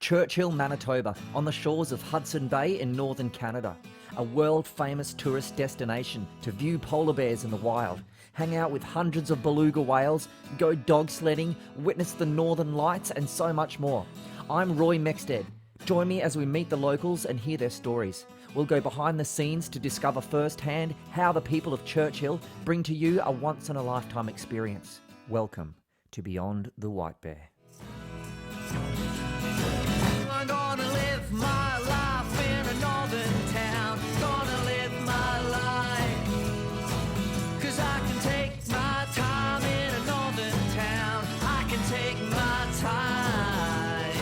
Churchill, Manitoba, on the shores of Hudson Bay in northern Canada. A world-famous tourist destination to view polar bears in the wild, hang out with hundreds of beluga whales, go dog sledding, witness the northern lights, and so much more. I'm Roy Mexted. Join me as we meet the locals and hear their stories. We'll go behind the scenes to discover firsthand how the people of Churchill bring to you a once-in-a-lifetime experience. Welcome to Beyond the White Bear. I'm gonna live my life in a northern town. Gonna live my life, 'cause I can take my time in a northern town. I can take my time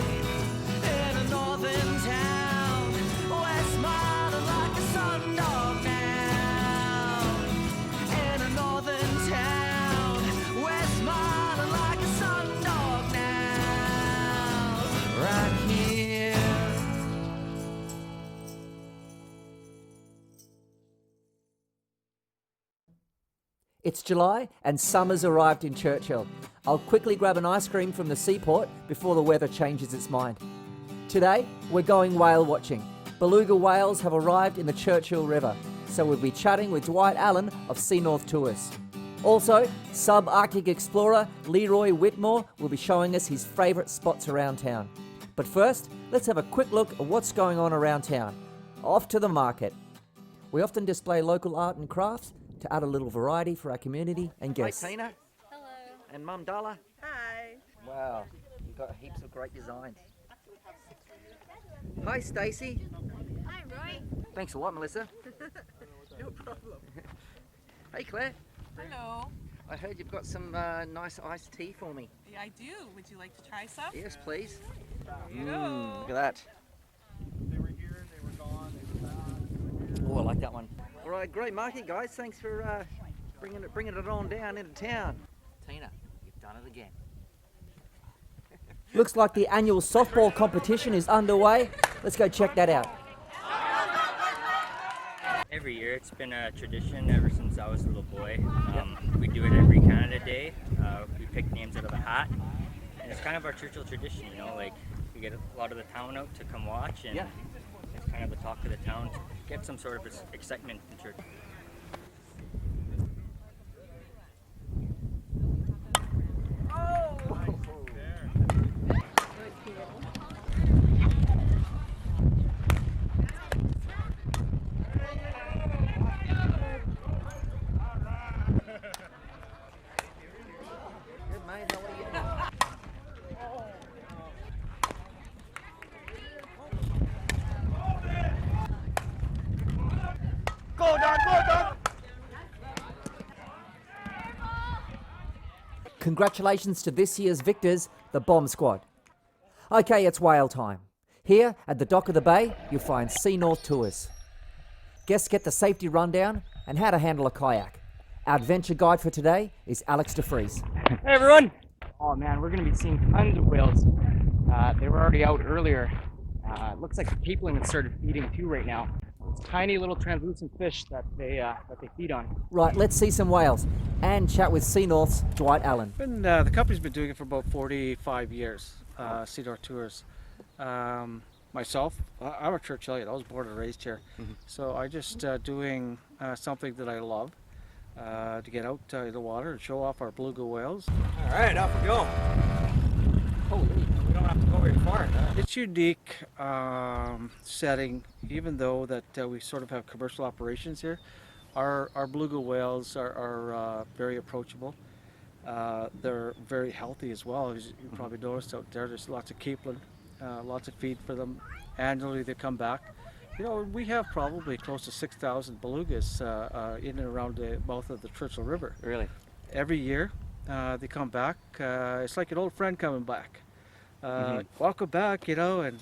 in a northern town. We're smiling like a sundog now. In a northern town, we're smiling like a sundog now. Right here. It's July and summer's arrived in Churchill. I'll quickly grab an ice cream from the seaport before the weather changes its mind. Today, we're going whale watching. Beluga whales have arrived in the Churchill River, so we'll be chatting with Dwight Allen of Sea North Tours. Also, sub-Arctic explorer Leroy Whitmore will be showing us his favourite spots around town. But first, let's have a quick look at what's going on around town. Off to the market. We often display local art and crafts to add a little variety for our community and guests. Hey Tina. Hello. And Mum Dalla. Hi. Wow, you've got heaps of great designs. Hi Stacey. Hi, Roy. Thanks a lot, Melissa. No problem. Hey Claire. Hello. I heard you've got some nice iced tea for me. Yeah, I do. Would you like to try some? Yes, please. Here you go. Look at that. They were here, they were gone, they were back. Oh, I like that one. All right, great market, guys. Thanks for bringing it on down into town. Tina, you've done it again. Looks like the annual softball competition is underway. Let's go check that out. Every year, it's been a tradition ever since I was a little boy. We do it every Canada Day. We pick names out of a hat, and it's kind of our Churchill tradition. You know, like we get a lot of the town out to come watch, and it's kind of the talk of the town to get some sort of excitement in church. Good, mate. How are you? Go, Dog, go, Dog! Congratulations to this year's victors, the Bomb Squad. Okay, it's whale time. Here at the dock of the bay, you'll find Sea North Tours. Guests get the safety rundown and how to handle a kayak. Our adventure guide for today is Alex DeFries. Hey everyone! Oh man, we're going to be seeing tons of whales. They were already out earlier. It looks like the peopling has started feeding too right now. It's tiny little translucent fish that they feed on. Right, let's see some whales and chat with Sea North's Dwight Allen. The company's been doing it for about 45 years, Sea North Tours. Myself, I'm a Churchillian. I was born and raised here. So I just doing something that I love to get out in the water and show off our beluga whales. All right, off we go. Holy, we don't have to go very far. It's unique setting, even though that we sort of have commercial operations here. Our beluga whales are very approachable. They're very healthy as well, as you probably noticed out there. There's lots of capelin, lots of feed for them. Annually they come back. You know, we have probably close to 6,000 belugas in and around the mouth of the Churchill River. Really? Every year they come back. It's like an old friend coming back. Welcome back, you know, and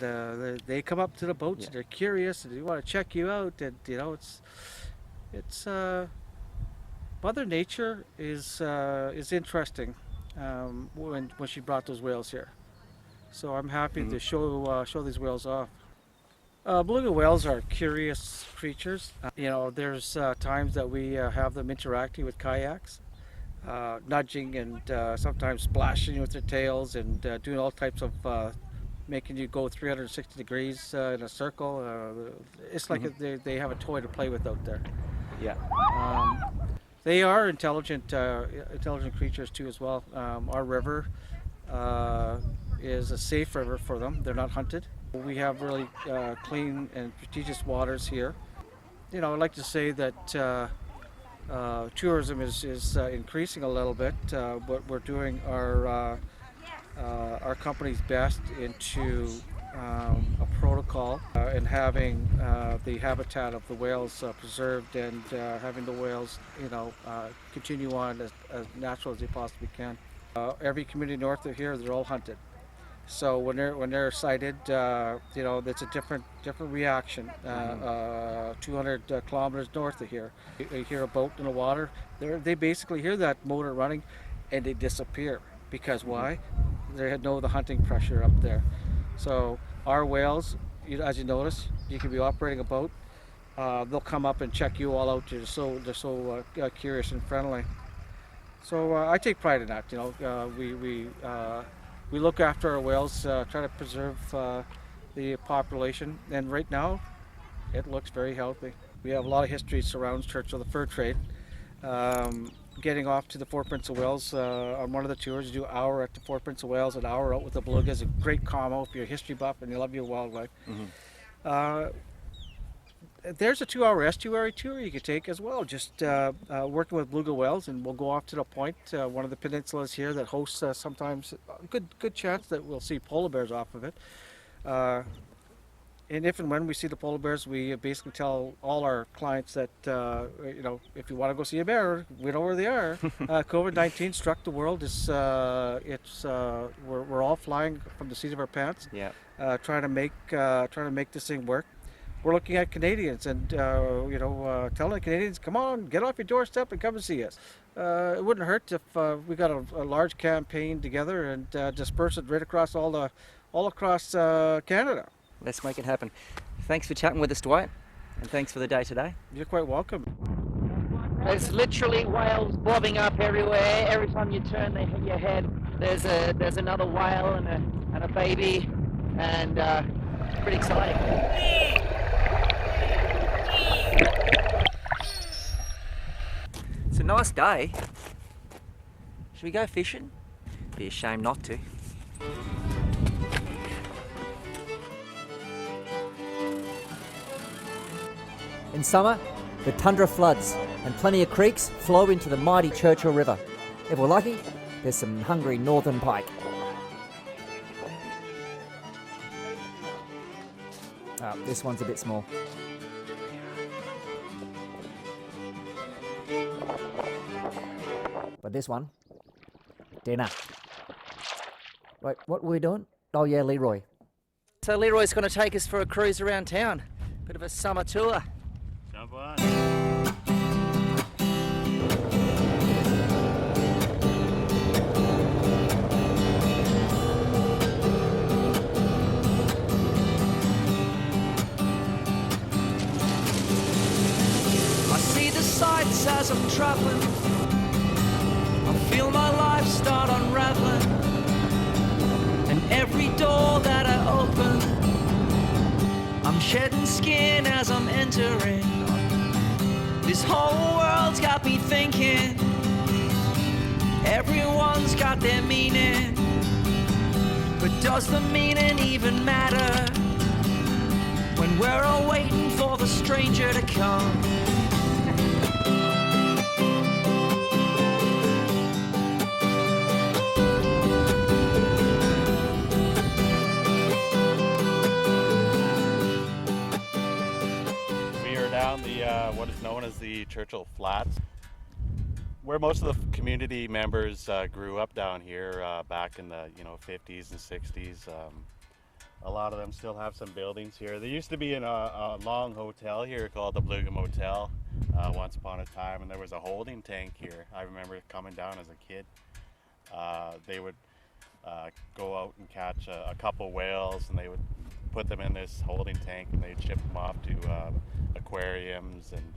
they come up to the boats and they're curious and they want to check you out, and you know, it's Mother Nature is interesting when she brought those whales here. So I'm happy to show these whales off. Beluga whales are curious creatures. You know, there's times that we have them interacting with kayaks. nudging and sometimes splashing with their tails and doing all types of making you go 360 degrees in a circle. It's like they have a toy to play with out there. Yeah. They are intelligent creatures too as well. Our river is a safe river for them. They're not hunted. We have really clean and prestigious waters here. You know, I'd like to say that tourism is increasing a little bit, but we're doing our company's best into a protocol and having the habitat of the whales preserved and having the whales, continue on as natural as they possibly can. Every community north of here, they're all hunted. So when they're sighted, it's a different reaction. 200 kilometers north of here, you hear a boat in the water. They basically hear that motor running, and they disappear. Because why? They know the hunting pressure up there. So our whales, as you notice, you can be operating a boat. They'll come up and check you all out. They're so curious and friendly. So I take pride in that. We look after our whales, try to preserve the population, and right now it looks very healthy. We have a lot of history surrounds Churchill, the fur trade. Getting off to the Four Prince of Wales on one of the tours, you do an hour at the Four Prince of Wales, an hour out with the beluga. Is a great combo if you're a history buff and you love your wildlife. There's a 2-hour estuary tour you could take as well, just working with beluga whales, and we'll go off to the point, one of the peninsulas here that hosts sometimes a good chance that we'll see polar bears off of it. And if and when we see the polar bears, we basically tell all our clients that, if you want to go see a bear, we know where they are. COVID-19 struck the world. We're all flying from the seat of our pants, trying to make this thing work. We're looking at Canadians and, telling the Canadians, come on, get off your doorstep and come and see us. It wouldn't hurt if we got a large campaign together and disperse it right across all across Canada. Let's make it happen. Thanks for chatting with us, Dwight, and thanks for the day today. You're quite welcome. There's literally whales bobbing up everywhere. Every time you turn your head, there's another whale and a baby, and it's pretty exciting. It's a nice day. Should we go fishing? Be a shame not to. In summer, the tundra floods and plenty of creeks flow into the mighty Churchill River. If we're lucky, there's some hungry northern pike. Oh, this one's a bit small. But this one, dinner. Wait, what were we doing? Oh yeah, Leroy. So Leroy's going to take us for a cruise around town. Bit of a summer tour. Jump on. I see the sights as I'm traveling. I feel my life start unraveling. And every door that I open, I'm shedding skin as I'm entering. This whole world's got me thinking. Everyone's got their meaning. But does the meaning even matter when we're all waiting for the stranger to come? Down the what is known as the Churchill Flats, where most of the community members grew up down here back in the 50s and 60s. A lot of them still have some buildings here. There used to be a long hotel here called the Beluga Motel once upon a time, and there was a holding tank here. I remember coming down as a kid. They would go out and catch a couple whales, and they would put them in this holding tank, and they'd ship them off to aquariums, and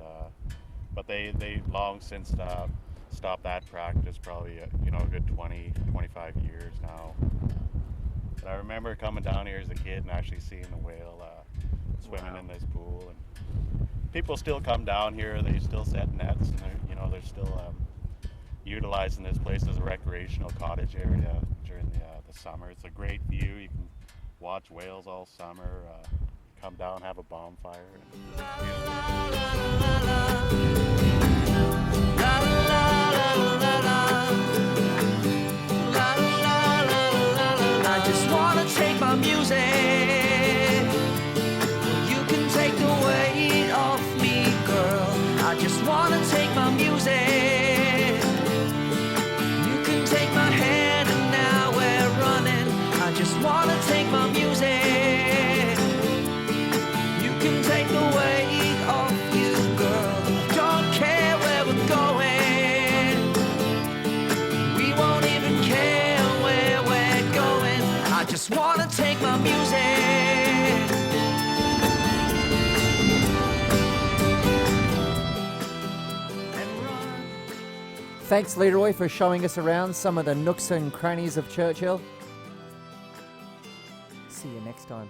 but they long since stopped that practice, probably a good 20-25 years now. But I remember coming down here as a kid and actually seeing a whale swimming in this pool. And people still come down here. They still set nets, and they're still utilizing this place as a recreational cottage area during the summer. It's a great view. You can watch whales all summer. Come down, have a bonfire. I just wanna take my music. You can take the weight off me, girl. I just wanna take my music. You can take my hand and now we're running. I just wanna take my music. You can take the weight off you, girl. Don't care where we're going. We won't even care where we're going. I just wanna take my music. And run. Thanks, Leroy, for showing us around some of the nooks and crannies of Churchill. See you next time.